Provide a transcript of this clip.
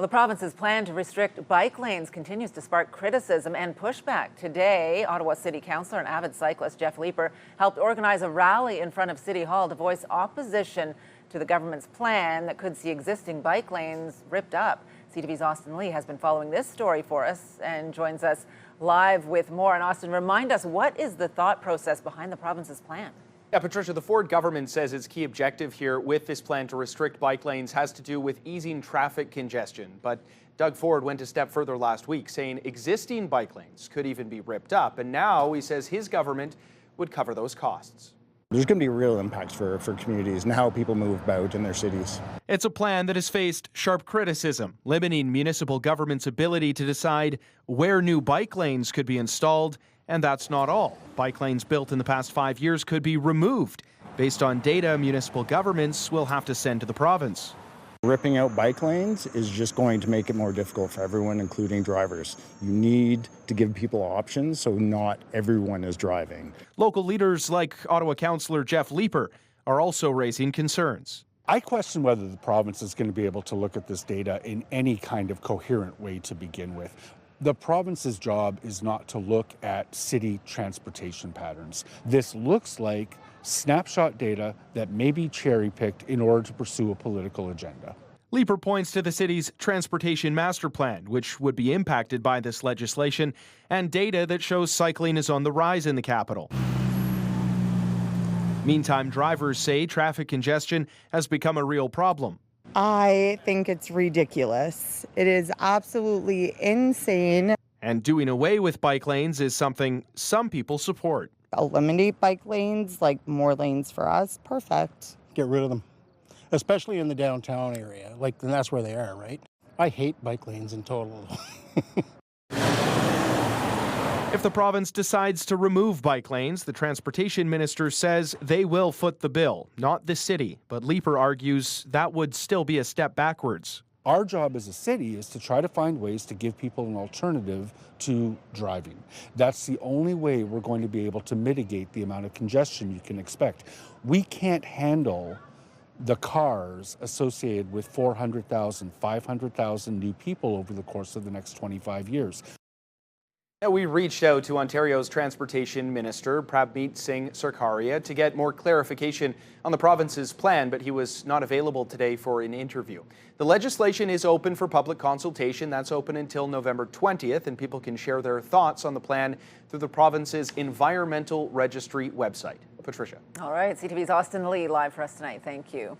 Well, the province's plan to restrict bike lanes continues to spark criticism and pushback. Today, Ottawa City Councillor and avid cyclist Jeff Leiper helped organize a rally in front of City Hall to voice opposition to the government's plan that could see existing bike lanes ripped up. CTV's Austin Lee has been following this story for us and joins us live with more. And Austin, remind us, what is the thought process behind the province's plan? Yeah, Patricia, the Ford government says its key objective here with this plan to restrict bike lanes has to do with easing traffic congestion. But Doug Ford went a step further last week, saying existing bike lanes could even be ripped up. And now he says his government would cover those costs. There's going to be real impacts for communities and how people move about in their cities. It's a plan that has faced sharp criticism, limiting municipal government's ability to decide where new bike lanes could be installed. And that's not all. Bike lanes built in the past 5 years could be removed based on data municipal governments will have to send to the province. Ripping out bike lanes is just going to make it more difficult for everyone, including drivers. You need to give people options so not everyone is driving. Local leaders like Ottawa councillor Jeff Leiper are also raising concerns. I question whether the province is going to be able to look at this data in any kind of coherent way to begin with. The province's job is not to look at city transportation patterns. This looks like snapshot data that may be cherry-picked in order to pursue a political agenda. Leiper points to the city's transportation master plan, which would be impacted by this legislation, and data that shows cycling is on the rise in the capital. Meantime, drivers say traffic congestion has become a real problem. I think it's ridiculous. It is absolutely insane. And doing away with bike lanes is something some people support. Eliminate bike lanes, like more lanes for us, perfect. Get rid of them, especially in the downtown area. And that's where they are, right? I hate bike lanes in total. If the province decides to remove bike lanes, the transportation minister says they will foot the bill, not the city. But Leiper argues that would still be a step backwards. Our job as a city is to try to find ways to give people an alternative to driving. That's the only way we're going to be able to mitigate the amount of congestion you can expect. We can't handle the cars associated with 400,000, 500,000 new people over the course of the next 25 years. Now, we reached out to Ontario's Transportation Minister, Prabmeet Singh Sarkaria, to get more clarification on the province's plan, but he was not available today for an interview. The legislation is open for public consultation. That's open until November 20th, and people can share their thoughts on the plan through the province's Environmental Registry website. Patricia. All right, CTV's Austin Lee live for us tonight. Thank you.